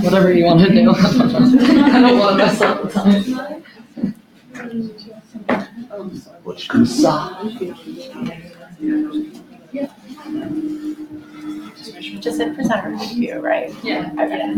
Whatever you want to do. I don't want to mess up the time. Which side? Just hit presenter review, right? Yeah. Okay.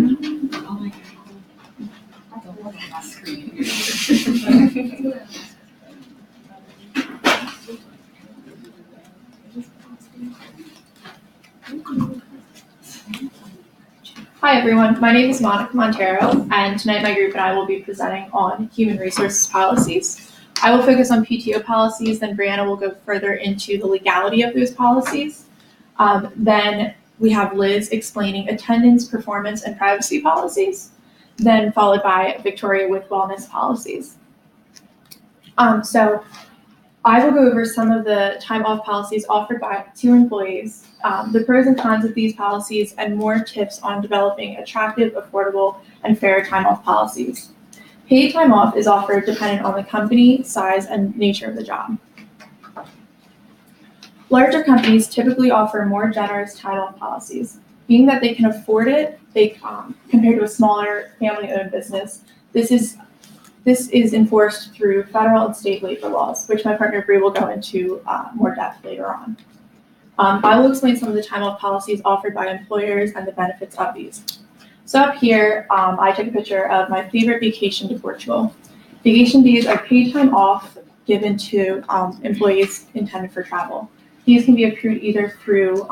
Hi everyone, my name is Monica Montero, and tonight my group and I will be presenting on human resources policies. I will focus on PTO policies, then Brianna will go further into the legality of those policies. Then we have Liz explaining attendance, performance, and privacy policies, then followed by Victoria with wellness policies. So I will go over some of the time off policies offered to employees, the pros and cons of these policies, and more tips on developing attractive, affordable, and fair time off policies. Paid time off is offered dependent on the company, size, and nature of the job. Larger companies typically offer more generous time off policies. Being that they can afford it, compared to a smaller family-owned business, this is enforced through federal and state labor laws, which my partner Bree will go into more depth later on. I will explain some of the time off policies offered by employers and the benefits of these. So up here, I took a picture of my favorite vacation to Portugal. Vacation days are paid time off given to employees intended for travel. These can be accrued either through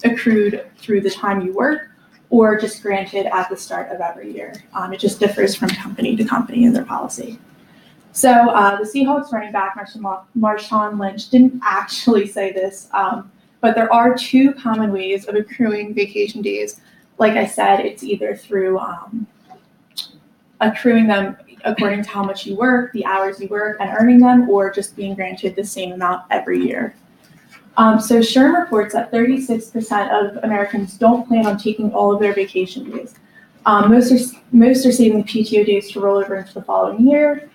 the time you work or just granted at the start of every year. It just differs from company to company in their policy. So the Seahawks running back, Marshawn Lynch, didn't actually say this, but there are two common ways of accruing vacation days. Like I said, it's either through accruing them according to how much you work, the hours you work, and earning them, or just being granted the same amount every year. So SHRM reports that 36% of Americans don't plan on taking all of their vacation days. Most are saving the PTO days to roll over into the following year,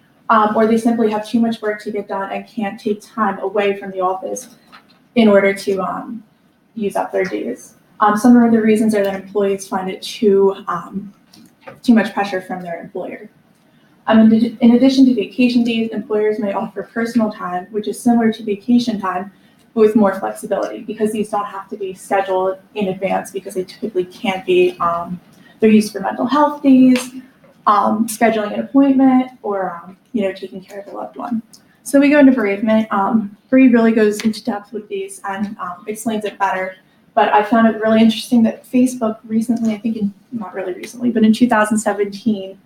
or they simply have too much work to get done and can't take time away from the office in order to use up their days. Some of the reasons are that employees find it too much pressure from their employer. In addition to vacation days, employers may offer personal time, which is similar to vacation time, but with more flexibility, because these don't have to be scheduled in advance because they typically can't be. They're used for mental health days, scheduling an appointment, or taking care of a loved one. So we go into bereavement. Bree really goes into depth with these and explains it better. But I found it really interesting that Facebook recently, not really recently, but in 2017,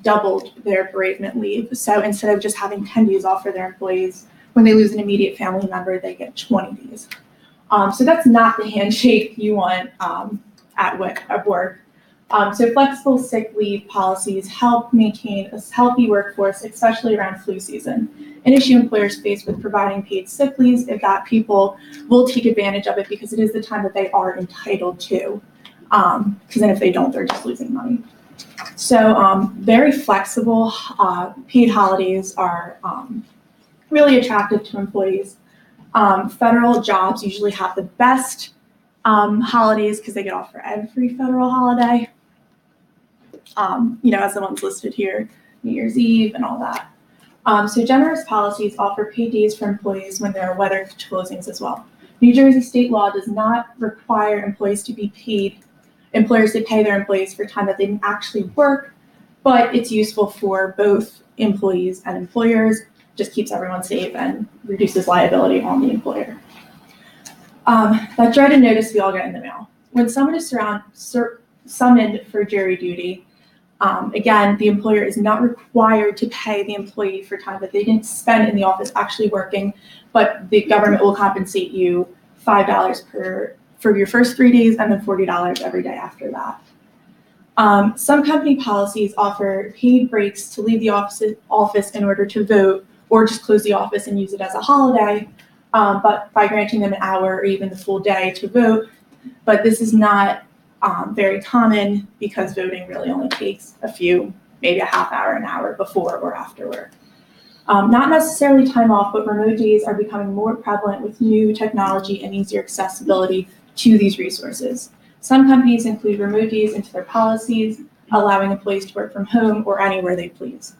doubled their bereavement leave. So instead of just having 10 days off for their employees, when they lose an immediate family member, they get 20 days. So that's not the handshake you want at work. So flexible sick leave policies help maintain a healthy workforce, especially around flu season. An issue employers face with providing paid sick leaves is that people will take advantage of it because it is the time that they are entitled to. Because then if they don't, they're just losing money. So very flexible paid holidays are really attractive to employees. Federal jobs usually have the best holidays because they get off for every federal holiday. As the ones listed here, New Year's Eve and all that. So generous policies offer paid days for employees when there are weather closings as well. New Jersey state law does not require employers to pay their employees for time that they didn't actually work, but it's useful for both employees and employers. Just keeps everyone safe and reduces liability on the employer. That dreaded notice we all get in the mail. When someone is summoned for jury duty, again, the employer is not required to pay the employee for time that they didn't spend in the office actually working, but the government will compensate you $5 for your first 3 days and then $40 every day after that. Some company policies offer paid breaks to leave the office in order to vote, or just close the office and use it as a holiday, but by granting them an hour or even the full day to vote. But this is not very common because voting really only takes maybe a half hour, an hour before or after work. Not necessarily time off, but remote days are becoming more prevalent with new technology and easier accessibility to these resources. Some companies include remote days into their policies, allowing employees to work from home or anywhere they please.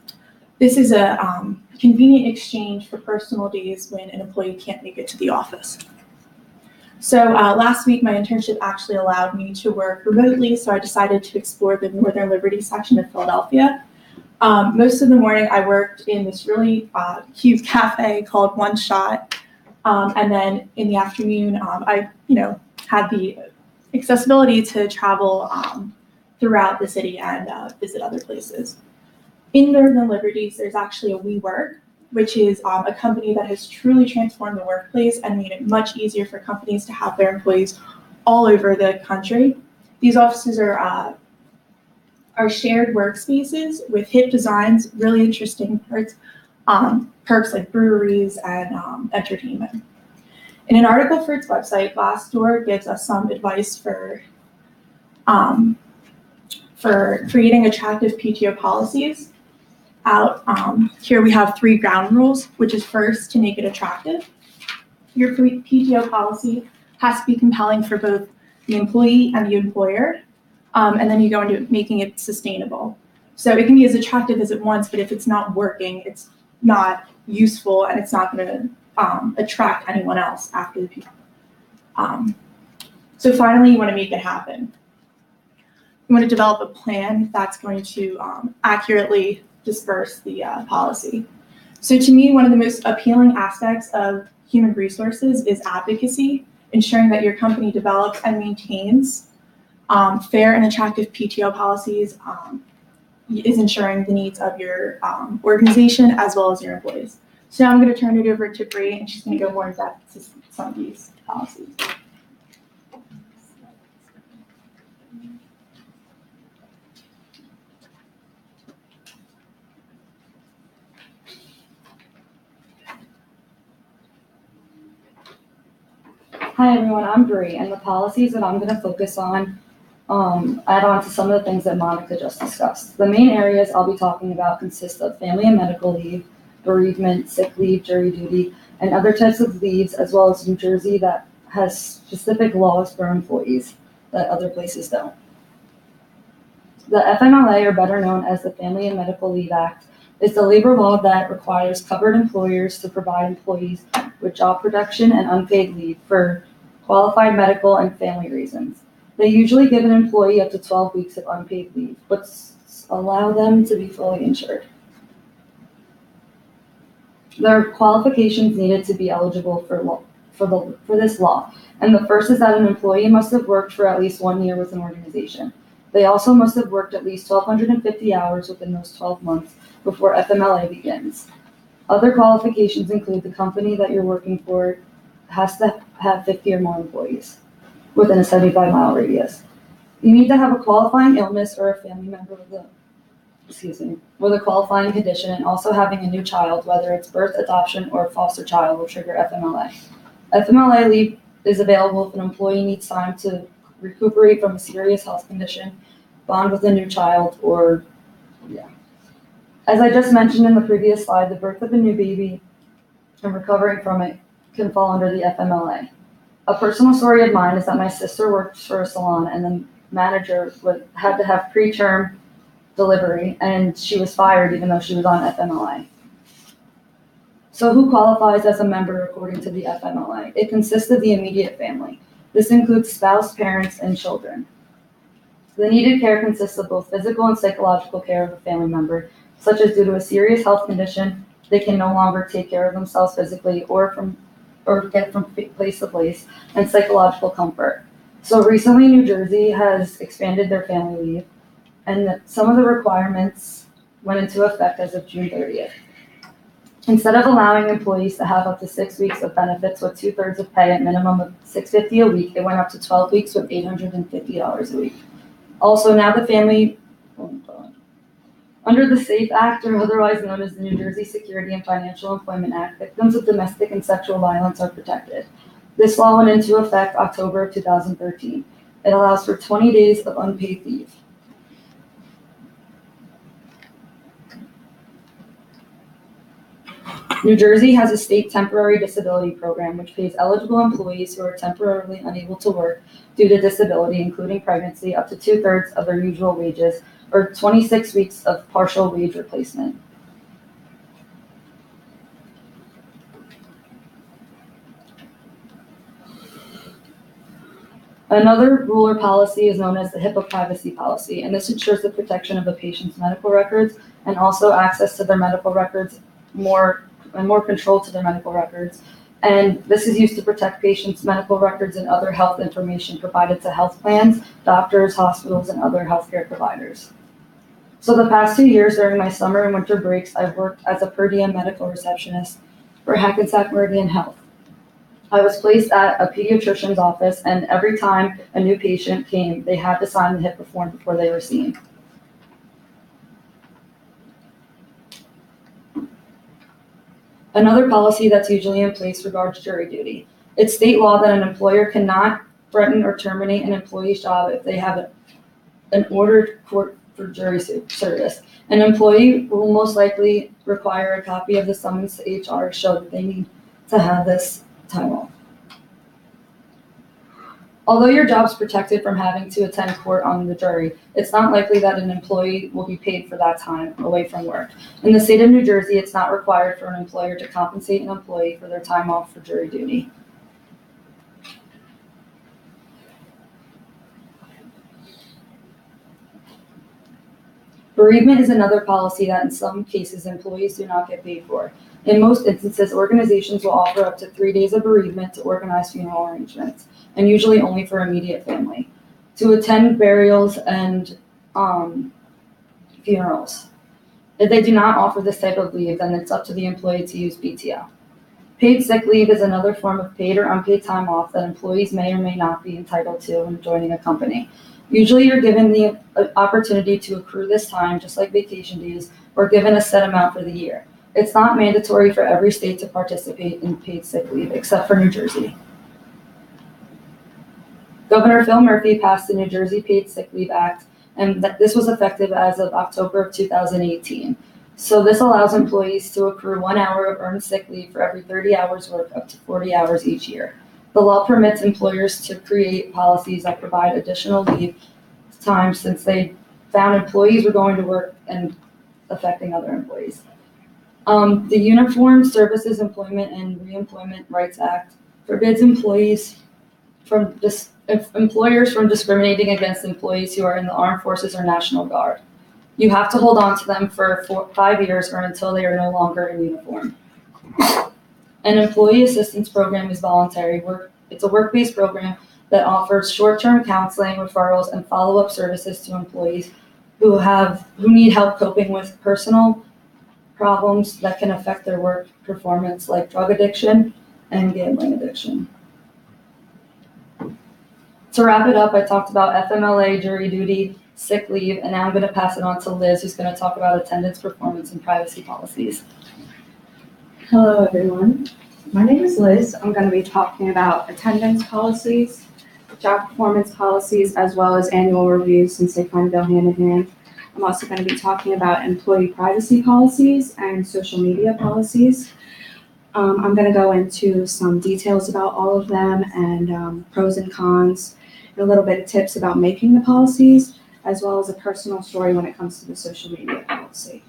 This is a convenient exchange for personal days when an employee can't make it to the office. So last week, my internship actually allowed me to work remotely, so I decided to explore the Northern Liberty section of Philadelphia. Most of the morning, I worked in this really cute cafe called One Shot, and then in the afternoon, I had the accessibility to travel throughout the city and visit other places. In Northern Liberties, there's actually a WeWork, which is a company that has truly transformed the workplace and made it much easier for companies to have their employees all over the country. These offices are shared workspaces with hip designs, really interesting perks like breweries and entertainment. In an article for its website, Glassdoor gives us some advice for creating attractive PTO policies. Here we have 3 ground rules, which is first, to make it attractive. Your PTO policy has to be compelling for both the employee and the employer, and then you go into making it sustainable. So it can be as attractive as it wants, but if it's not working, it's not useful, and it's not going to attract anyone else after the people. So finally, you want to make it happen. You want to develop a plan that's going to accurately disperse the policy. So to me, one of the most appealing aspects of human resources is advocacy, ensuring that your company develops and maintains fair and attractive PTO policies is ensuring the needs of your organization as well as your employees. So now I'm going to turn it over to Bree, and she's going to go more in depth to some of these policies. Hi everyone, I'm Bree, and the policies that I'm going to focus on add on to some of the things that Monica just discussed. The main areas I'll be talking about consist of family and medical leave, bereavement, sick leave, jury duty, and other types of leaves, as well as New Jersey that has specific laws for employees that other places don't. The FMLA, or better known as the Family and Medical Leave Act, is the labor law that requires covered employers to provide employees with job protection and unpaid leave for qualified medical and family reasons. They usually give an employee up to 12 weeks of unpaid leave, but allow them to be fully insured. There are qualifications needed to be eligible for this law, and the first is that an employee must have worked for at least 1 year with an organization. They also must have worked at least 1,250 hours within those 12 months before FMLA begins. Other qualifications include the company that you're working for has to have 50 or more employees within a 75-mile radius. You need to have a qualifying illness or a family member with a qualifying condition, and also having a new child, whether it's birth, adoption, or foster child, will trigger FMLA. FMLA leave is available if an employee needs time to recuperate from a serious health condition, bond with a new child, or As I just mentioned in the previous slide, the birth of a new baby and recovering from it can fall under the FMLA. A personal story of mine is that my sister worked for a salon, and the manager had to have preterm delivery, and she was fired even though she was on FMLA. So who qualifies as a member according to the FMLA? It consists of the immediate family. This includes spouse, parents, and children. The needed care consists of both physical and psychological care of a family member, such as due to a serious health condition, they can no longer take care of themselves physically or get from place to place, and psychological comfort. So recently, New Jersey has expanded their family leave, and some of the requirements went into effect as of June 30th. Instead of allowing employees to have up to 6 weeks of benefits with 2/3 of pay at minimum of $650 a week, it went up to 12 weeks with $850 a week. Also, now the family, under the SAFE Act, or otherwise known as the New Jersey Security and Financial Employment Act, victims of domestic and sexual violence are protected. This law went into effect October of 2013. It allows for 20 days of unpaid leave. New Jersey has a state temporary disability program which pays eligible employees who are temporarily unable to work due to disability, including pregnancy, up to 2/3 of their usual wages or 26 weeks of partial wage replacement. Another rule or policy is known as the HIPAA privacy policy, and this ensures the protection of a patient's medical records and also access to their medical records, more control to their medical records. And this is used to protect patients' medical records and other health information provided to health plans, doctors, hospitals, and other healthcare providers. So the past 2 years during my summer and winter breaks, I've worked as a per diem medical receptionist for Hackensack Meridian Health. I was placed at a pediatrician's office, and every time a new patient came, they had to sign the HIPAA form before they were seen. Another policy that's usually in place regards jury duty. It's state law that an employer cannot threaten or terminate an employee's job if they have an ordered court for jury service. An employee will most likely require a copy of the summons to HR to show that they need to have this time off. Although your job's protected from having to attend court on the jury, it's not likely that an employee will be paid for that time away from work. In the state of New Jersey, it's not required for an employer to compensate an employee for their time off for jury duty. Bereavement is another policy that in some cases employees do not get paid for. In most instances, organizations will offer up to 3 days of bereavement to organize funeral arrangements, and usually only for immediate family, to attend burials and funerals. If they do not offer this type of leave, then it's up to the employee to use PTO. Paid sick leave is another form of paid or unpaid time off that employees may or may not be entitled to when joining a company. Usually you're given the opportunity to accrue this time, just like vacation days, or given a set amount for the year. It's not mandatory for every state to participate in paid sick leave, except for New Jersey. Governor Phil Murphy passed the New Jersey Paid Sick Leave Act, and this was effective as of October of 2018. So this allows employees to accrue 1 hour of earned sick leave for every 30 hours work, up to 40 hours each year. The law permits employers to create policies that provide additional leave time since they found employees were going to work and affecting other employees. The Uniformed Services Employment and Reemployment Rights Act forbids employers from discriminating against employees who are in the Armed Forces or National Guard. You have to hold on to them for 5 years or until they are no longer in uniform. An employee assistance program is voluntary. It's a work-based program that offers short-term counseling, referrals, and follow-up services to employees who need help coping with personal problems that can affect their work performance, like drug addiction and gambling addiction. To wrap it up, I talked about FMLA, jury duty, sick leave, and now I'm going to pass it on to Liz, who's going to talk about attendance, performance, and privacy policies. Hello, everyone. My name is Liz. I'm going to be talking about attendance policies, job performance policies, as well as annual reviews since they kind of go hand in hand. I'm also going to be talking about employee privacy policies and social media policies. I'm going to go into some details about all of them and pros and cons, and a little bit of tips about making the policies, as well as a personal story when it comes to the social media policy.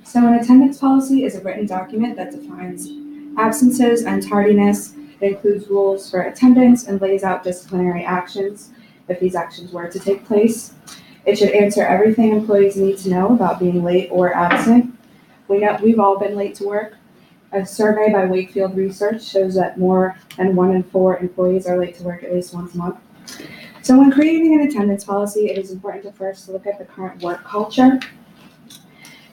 So an attendance policy is a written document that defines absences and tardiness. It includes rules for attendance and lays out disciplinary actions if these actions were to take place. It should answer everything employees need to know about being late or absent. We know we've all been late to work. A survey by Wakefield Research shows that more than 1 in 4 employees are late to work at least once a month. So when creating an attendance policy, it is important to first look at the current work culture.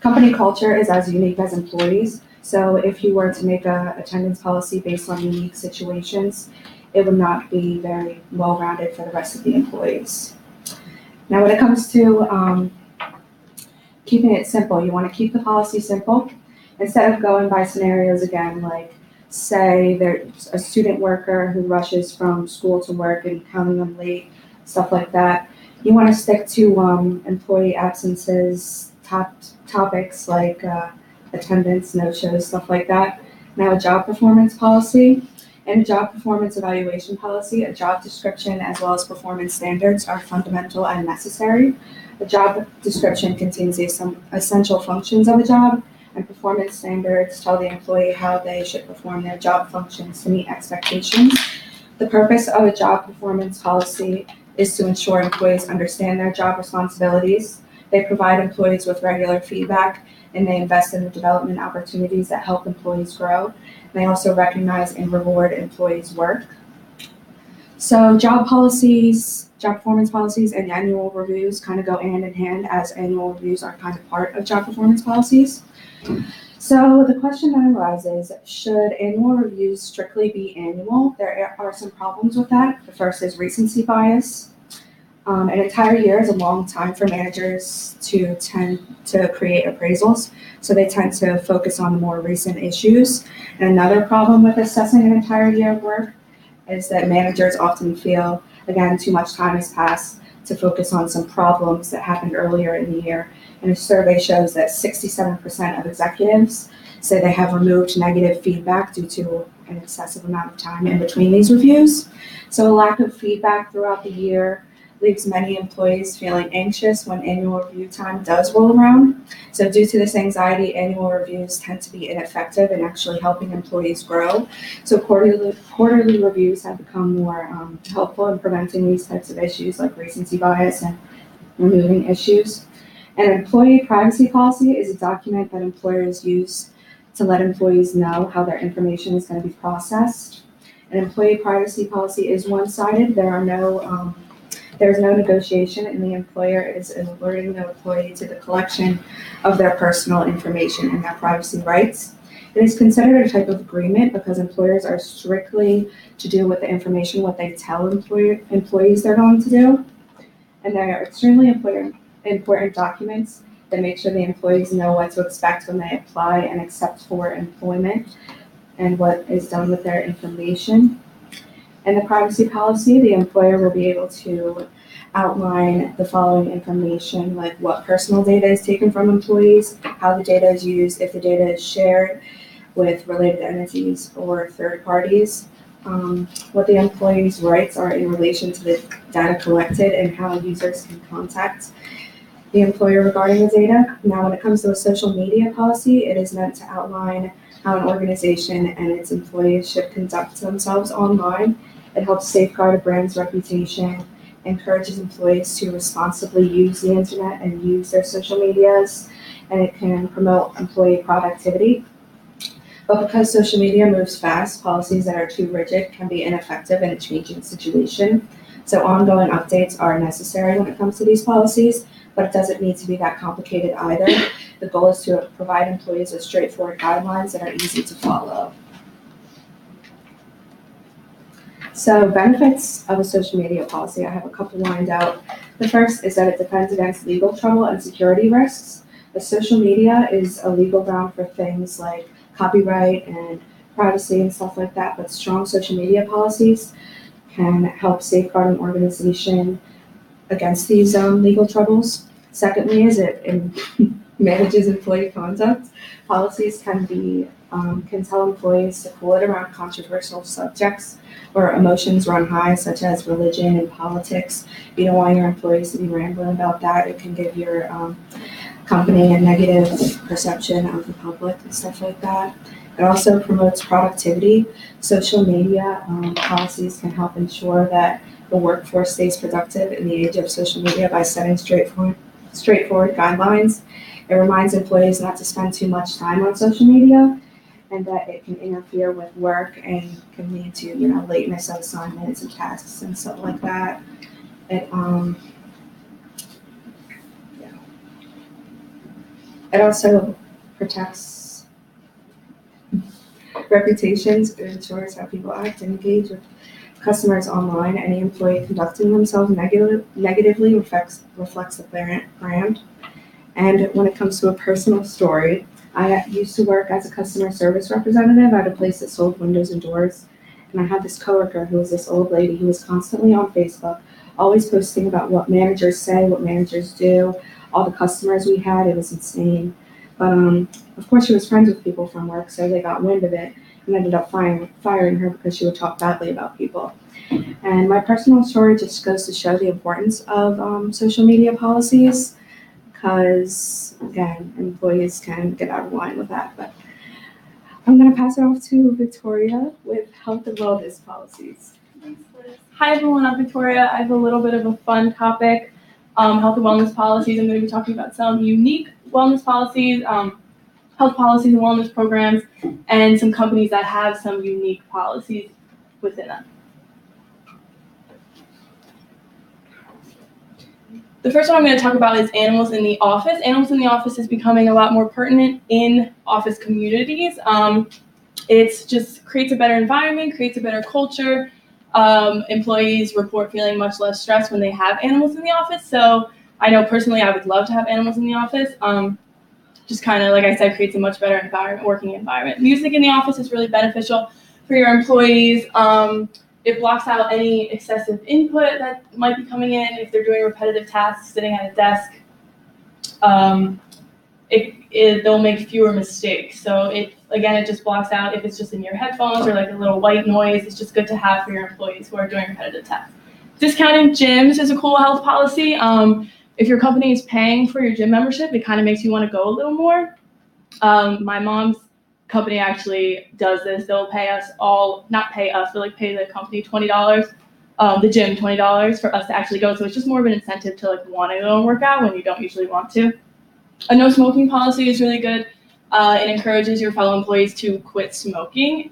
Company culture is as unique as employees. So if you were to make an attendance policy based on unique situations, it would not be very well-rounded for the rest of the employees. Now, when it comes to keeping it simple, you want to keep the policy simple. Instead of going by scenarios again, like say there's a student worker who rushes from school to work and counting them late, stuff like that. You want to stick to employee absences topics like attendance, no-shows, stuff like that. Now, a job performance policy and a job performance evaluation policy, a job description as well as performance standards are fundamental and necessary. A job description contains the essential functions of a job, and performance standards tell the employee how they should perform their job functions to meet expectations. The purpose of a job performance policy is to ensure employees understand their job responsibilities. They provide employees with regular feedback, and they invest in the development opportunities that help employees grow. And they also recognize and reward employees' work. So job policies, job performance policies, and annual reviews kind of go hand in hand, as annual reviews are kind of part of job performance policies. So the question then arises, should annual reviews strictly be annual? There are some problems with that. The first is recency bias. An entire year is a long time for managers to tend to create appraisals, so they tend to focus on the more recent issues. And another problem with assessing an entire year of work is that managers often feel, again, too much time has passed to focus on some problems that happened earlier in the year. And a survey shows that 67% of executives say they have removed negative feedback due to an excessive amount of time in between these reviews. So a lack of feedback throughout the year leaves many employees feeling anxious when annual review time does roll around. So due to this anxiety, annual reviews tend to be ineffective in actually helping employees grow. So quarterly reviews have become more helpful in preventing these types of issues like recency bias and removing issues. An employee privacy policy is a document that employers use to let employees know how their information is going to be processed. An employee privacy policy is one-sided. There's no negotiation, and the employer is alerting the employee to the collection of their personal information and their privacy rights. It is considered a type of agreement because employers are strictly to do with the information what they tell employees they're going to do. And they are extremely important documents that make sure the employees know what to expect when they apply and accept for employment and what is done with their information. In the privacy policy, the employer will be able to outline the following information, like what personal data is taken from employees, how the data is used, if the data is shared with related entities or third parties, what the employee's rights are in relation to the data collected, and how users can contact the employer regarding the data. Now, when it comes to a social media policy, it is meant to outline how an organization and its employees should conduct themselves online. It helps safeguard a brand's reputation, encourages employees to responsibly use the internet and use their social medias, and it can promote employee productivity. But because social media moves fast, policies that are too rigid can be ineffective in a changing situation. So ongoing updates are necessary when it comes to these policies, but it doesn't need to be that complicated either. The goal is to provide employees with straightforward guidelines that are easy to follow. So benefits of a social media policy, I have a couple lined out. The first is that it defends against legal trouble and security risks. The social media is a legal ground for things like copyright and privacy and stuff like that, but strong social media policies can help safeguard an organization against these legal troubles. Secondly, is it manages employee conduct. Policies can tell employees to cool it around controversial subjects where emotions run high, such as religion and politics. You don't want your employees to be rambling about that. It can give your company a negative perception of the public and stuff like that. It also promotes productivity. Social media policies can help ensure that the workforce stays productive in the age of social media by setting straightforward guidelines. It reminds employees not to spend too much time on social media, and that it can interfere with work and can lead to, lateness of assignments and tasks and stuff like that. It also protects reputations. It ensures how people act and engage with customers online. Any employee conducting themselves negatively reflects the brand. And when it comes to a personal story, I used to work as a customer service representative at a place that sold windows and doors. And I had this coworker who was this old lady who was constantly on Facebook, always posting about what managers say, what managers do, all the customers we had. It was insane. But of course, she was friends with people from work, so they got wind of it and ended up firing her because she would talk badly about people. And my personal story just goes to show the importance of social media policies, because again, employees can get out of line with that. But I'm going to pass it off to Victoria with health and wellness policies. Hi everyone, I'm Victoria. I have a little bit of a fun topic, health and wellness policies. I'm going to be talking about some unique wellness policies, health policies and wellness programs, and some companies that have some unique policies within them. The first one I'm going to talk about is animals in the office. Animals in the office is becoming a lot more pertinent in office communities. It just creates a better environment, creates a better culture. Employees report feeling much less stressed when they have animals in the office. So I know personally I would love to have animals in the office. Just kind of, like I said, creates a much better working environment. Music in the office is really beneficial for your employees. It blocks out any excessive input that might be coming in if they're doing repetitive tasks sitting at a desk. They'll make fewer mistakes. So it just blocks out if it's just in your headphones or like a little white noise. It's just good to have for your employees who are doing repetitive tasks. Discounting gyms is a cool health policy. If your company is paying for your gym membership, it kind of makes you want to go a little more. My mom's company actually does this. They'll pay us not pay us, but like pay the company $20, the gym $20 for us to actually go. So it's just more of an incentive to like want to go and work out when you don't usually want to. A no smoking policy is really good. It encourages your fellow employees to quit smoking.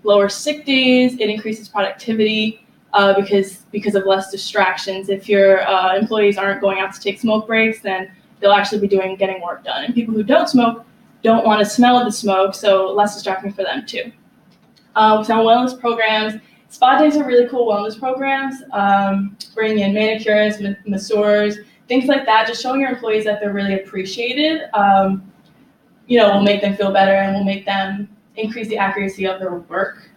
Lower sick days. It increases productivity because of less distractions. If your employees aren't going out to take smoke breaks, then they'll actually be getting work done. And people who don't smoke don't want to smell the smoke, so less distracting for them too. So wellness programs. Spa days are really cool wellness programs. Bringing in manicurists, masseurs, things like that. Just showing your employees that they're really appreciated, will make them feel better and will make them increase the accuracy of their work.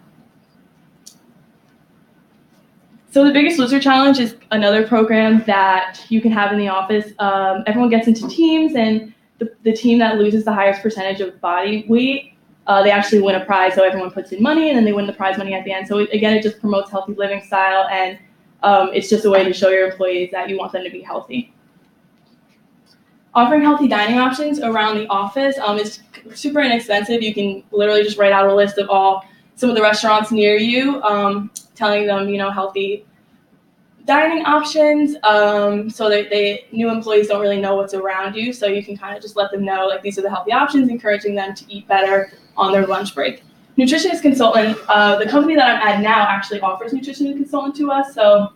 So the Biggest Loser Challenge is another program that you can have in the office. Everyone gets into teams, and the team that loses the highest percentage of body weight, they actually win a prize. So everyone puts in money, and then they win the prize money at the end. So it just promotes healthy living style, and it's just a way to show your employees that you want them to be healthy. Offering healthy dining options around the office is super inexpensive. You can literally just write out a list of some of the restaurants near you, telling them, healthy dining options, so that new employees don't really know what's around you. So you can kind of just let them know, like, these are the healthy options, encouraging them to eat better on their lunch break. Nutritionist consultant, the company that I'm at now actually offers nutrition consultant to us. So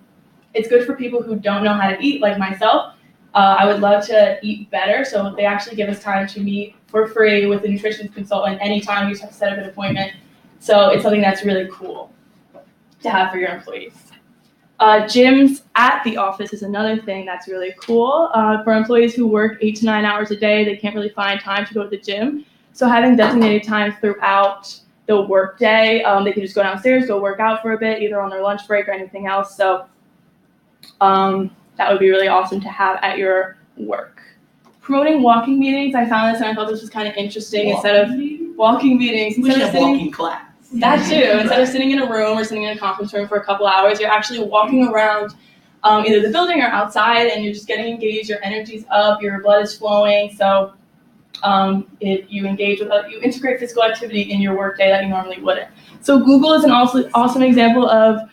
it's good for people who don't know how to eat, like myself. I would love to eat better, so they actually give us time to meet for free with a nutrition consultant anytime. You just have to set up an appointment. So it's something that's really cool to have for your employees. Gyms at the office is another thing that's really cool. For employees who work 8 to 9 hours a day, they can't really find time to go to the gym. So having designated time throughout the work day, they can just go downstairs, go work out for a bit, either on their lunch break or anything else. So that would be really awesome to have at your work. Promoting walking meetings, I found this and I thought this was kind of interesting. Instead of walking meetings, We should have walking class. That too. Instead of sitting in a room or sitting in a conference room for a couple hours, you're actually walking around either the building or outside, and you're just getting engaged. Your energy's up, your blood is flowing. So you integrate physical activity in your workday that you normally wouldn't. So Google is an awesome example of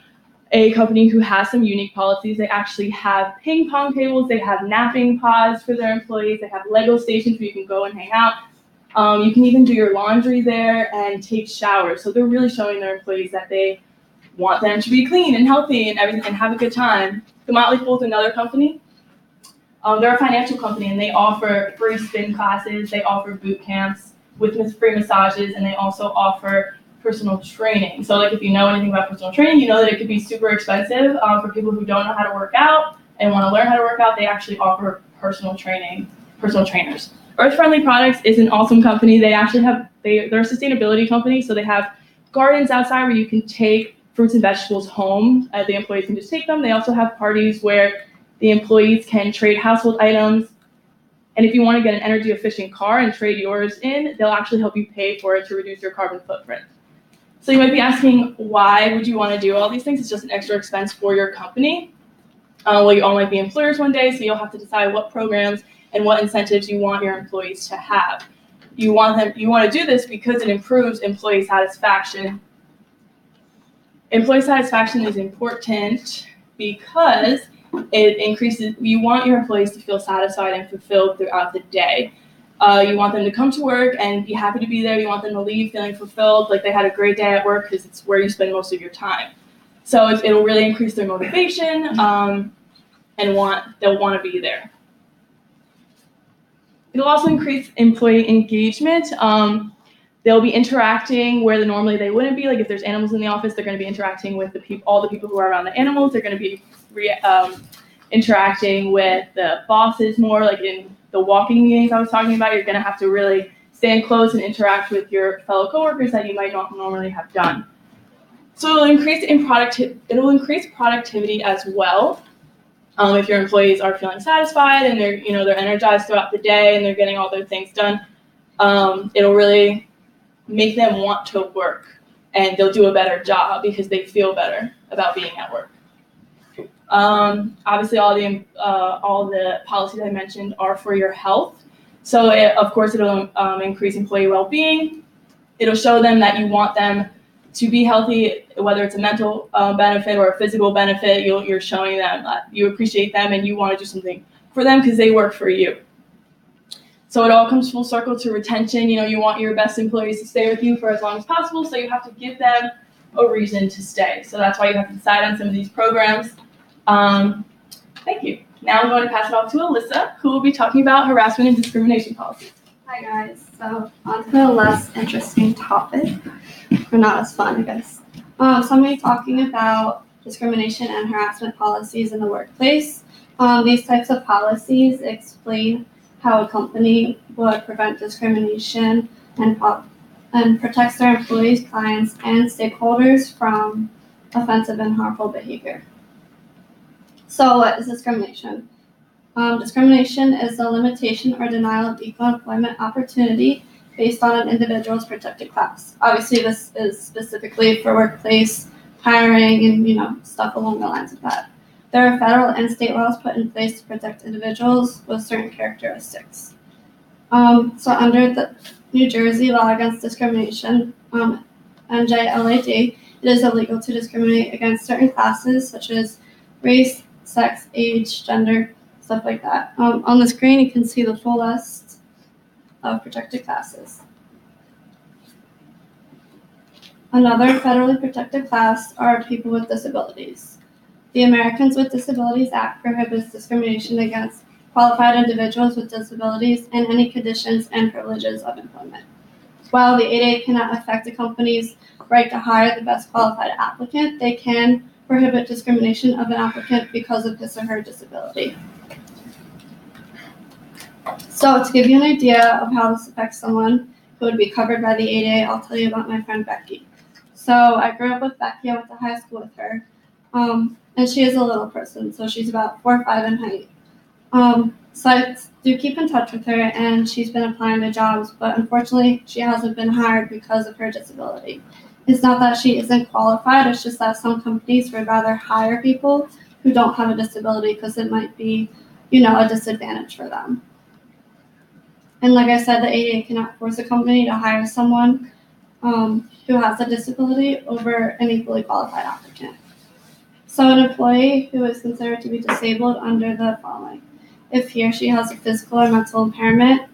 a company who has some unique policies. They actually have ping pong tables. They have napping pods for their employees. They have Lego stations where you can go and hang out. You can even do your laundry there and take showers. So they're really showing their employees that they want them to be clean and healthy and everything and have a good time. The Motley Fool is another company. They're a financial company, and they offer free spin classes. They offer boot camps with free massages, and they also offer personal training. So like if you know anything about personal training, you know that it could be super expensive for people who don't know how to work out and want to learn how to work out. They actually offer personal trainers. Earth Friendly Products is an awesome company. They're a sustainability company, so they have gardens outside where you can take fruits and vegetables home. The employees can just take them. They also have parties where the employees can trade household items And if you want to get an energy efficient car and trade yours in, they'll actually help you pay for it to reduce your carbon footprint. So you might be asking, why would you want to do all these things? It's just an extra expense for your company. Well, you all might be employers one day, so you'll have to decide what programs and what incentives you want your employees to have. You want to do this because it improves employee satisfaction. Employee satisfaction is important because it increases, you want your employees to feel satisfied and fulfilled throughout the day. You want them to come to work and be happy to be there. You want them to leave feeling fulfilled, like they had a great day at work, because it's where you spend most of your time. So it'll really increase their motivation, and they'll want to be there. It'll also increase employee engagement. They'll be interacting where normally they wouldn't be. Like if there's animals in the office, they're going to be interacting with all the people who are around the animals. They're going to be interacting with the bosses more. Like in the walking meetings I was talking about, you're going to have to really stand close and interact with your fellow coworkers that you might not normally have done. So it'll increase productivity as well. If your employees are feeling satisfied and they're energized throughout the day and they're getting all their things done, it'll really make them want to work, and they'll do a better job because they feel better about being at work. Obviously, all the policies I mentioned are for your health. So of course, it'll increase employee well-being. It'll show them that you want them to be healthy, whether it's a mental benefit or a physical benefit. You're showing them that you appreciate them and you want to do something for them because they work for you. So it all comes full circle to retention. You want your best employees to stay with you for as long as possible, so you have to give them a reason to stay. So that's why you have to decide on some of these programs. Thank you. Now I'm going to pass it off to Alyssa, who will be talking about harassment and discrimination policies. Hi guys, so on to a less interesting topic, or not as fun, I guess. So I'm going to be talking about discrimination and harassment policies in the workplace. These types of policies explain how a company would prevent discrimination and protects their employees, clients, and stakeholders from offensive and harmful behavior. So what is discrimination? Discrimination is the limitation or denial of equal employment opportunity based on an individual's protected class. Obviously, this is specifically for workplace hiring and stuff along the lines of that. There are federal and state laws put in place to protect individuals with certain characteristics. So under the New Jersey Law Against Discrimination, NJLAD, it is illegal to discriminate against certain classes such as race, sex, age, gender, stuff like that. On the screen, you can see the full list of protected classes. Another federally protected class are people with disabilities. The Americans with Disabilities Act prohibits discrimination against qualified individuals with disabilities and any conditions and privileges of employment. While the ADA cannot affect a company's right to hire the best qualified applicant, they can prohibit discrimination of an applicant because of his or her disability. So to give you an idea of how this affects someone who would be covered by the ADA, I'll tell you about my friend Becky. So I grew up with Becky. I went to high school with her. And she is a little person, so she's about 4 or 5 in height. So I do keep in touch with her, and she's been applying to jobs, but unfortunately she hasn't been hired because of her disability. It's not that she isn't qualified, it's just that some companies would rather hire people who don't have a disability because it might be, a disadvantage for them. And like I said, the ADA cannot force a company to hire someone who has a disability over an equally qualified applicant. So an employee who is considered to be disabled under the following: if he or she has a physical or mental impairment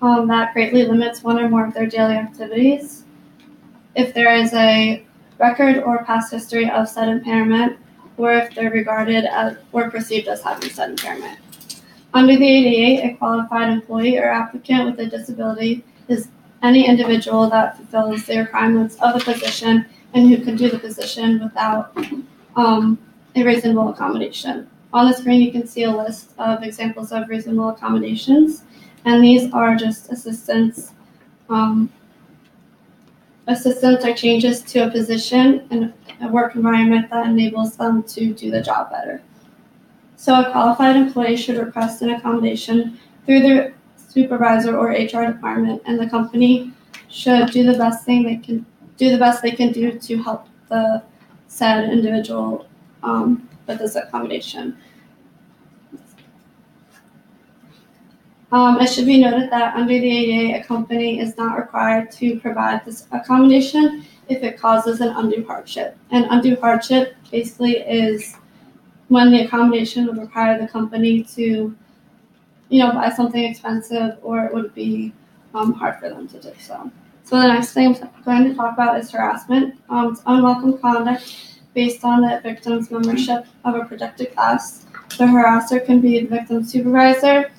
that greatly limits one or more of their daily activities, if there is a record or past history of said impairment, or if they're regarded as or perceived as having said impairment. Under the ADA, a qualified employee or applicant with a disability is any individual that fulfills the requirements of a position and who can do the position without a reasonable accommodation. On the screen, you can see a list of examples of reasonable accommodations, and these are just assistance or changes to a position and a work environment that enables them to do the job better. So a qualified employee should request an accommodation through the supervisor, or HR department, and the company should do the best they can do to help the said individual with this accommodation. It should be noted that under the ADA, a company is not required to provide this accommodation if it causes an undue hardship. An undue hardship basically is when the accommodation would require the company to, buy something expensive, or it would be hard for them to do so. So the next thing I'm going to talk about is harassment. It's unwelcome conduct based on the victim's membership of a protected class. The harasser can be the victim's supervisor,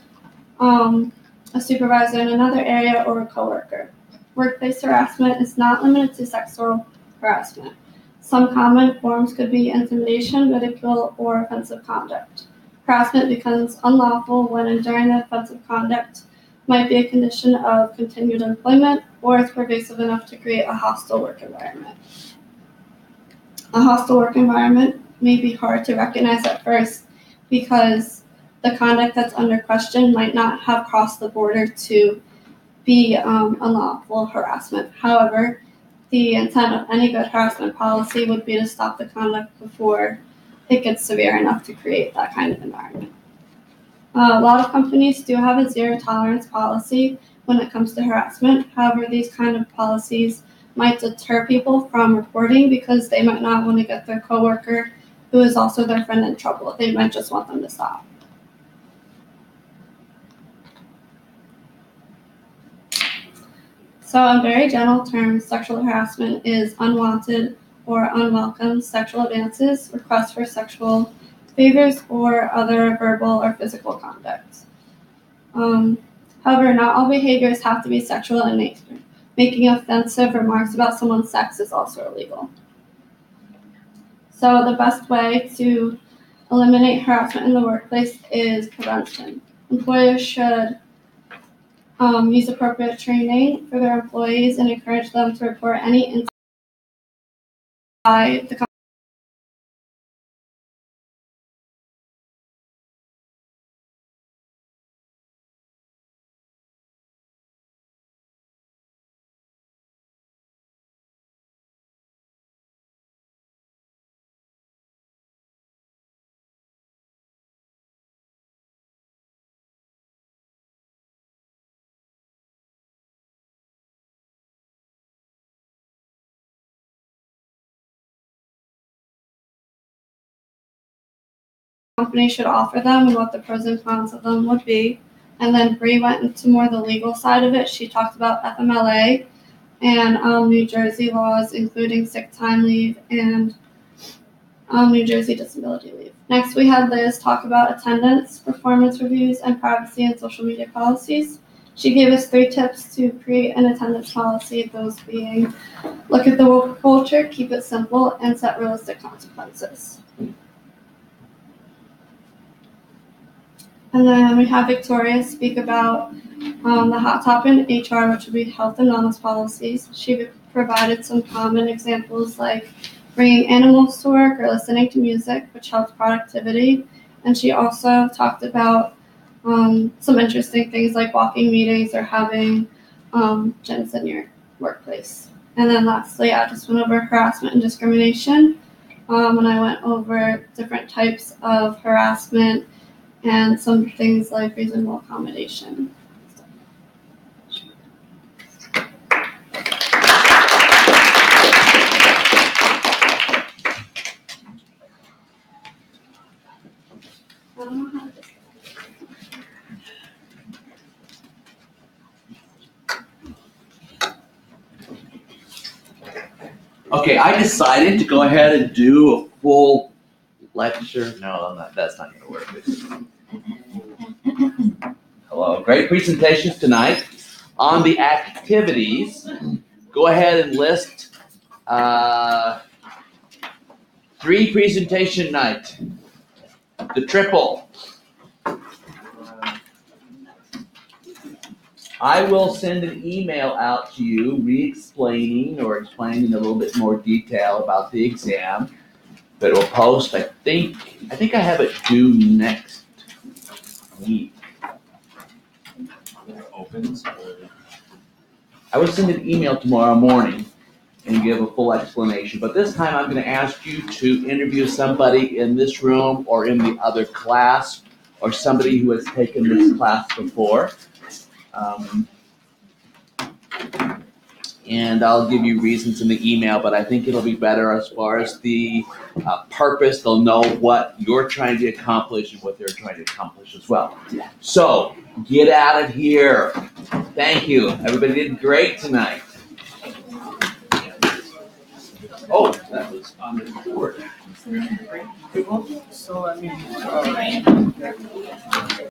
a supervisor in another area, or a coworker. Workplace harassment is not limited to sexual harassment. Some common forms could be intimidation, ridicule, or offensive conduct. Harassment becomes unlawful when enduring the offensive conduct might be a condition of continued employment, or it's pervasive enough to create a hostile work environment. A hostile work environment may be hard to recognize at first because the conduct that's under question might not have crossed the border to be unlawful harassment. However, the intent of any good harassment policy would be to stop the conduct before it gets severe enough to create that kind of environment. A lot of companies do have a zero tolerance policy when it comes to harassment. However, these kind of policies might deter people from reporting because they might not want to get their coworker, who is also their friend, in trouble. They might just want them to stop. So in very general terms, sexual harassment is unwanted or unwelcome sexual advances, requests for sexual favors, or other verbal or physical conduct. However, not all behaviors have to be sexual in nature. Making offensive remarks about someone's sex is also illegal. So the best way to eliminate harassment in the workplace is prevention. Employers should use appropriate training for their employees and encourage them to report any incidents by the company should offer them and what the pros and cons of them would be. And then Bree went into more the legal side of it. She talked about FMLA and New Jersey laws, including sick time leave and New Jersey disability leave. Next, we had Liz talk about attendance, performance reviews, and privacy and social media policies. She gave us 3 tips to create an attendance policy, those being look at the work culture, keep it simple, and set realistic consequences. And then we have Victoria speak about the hot topic in HR, which would be health and wellness policies. She provided some common examples like bringing animals to work or listening to music, which helps productivity. And she also talked about some interesting things like walking meetings or having gyms in your workplace. And then lastly, I just went over harassment and discrimination. And I went over different types of harassment and some things like reasonable accommodation. I don't know how to Okay, I decided to go ahead and do a full lecture. No, that's not gonna work. Hello, great presentations tonight. On the activities, go ahead and list 3 presentation night. The triple. I will send an email out to you re-explaining or explaining a little bit more detail about the exam. But it will post, I think I have it due next week. opens or? I will send an email tomorrow morning and give a full explanation, but this time I'm gonna ask you to interview somebody in this room or in the other class, or somebody who has taken this class before. And I'll give you reasons in the email, but I think it'll be better as far as the purpose. They'll know what you're trying to accomplish and what they're trying to accomplish as well. So, get out of here. Thank you. Everybody did great tonight. Oh, that was on the board. So, I mean,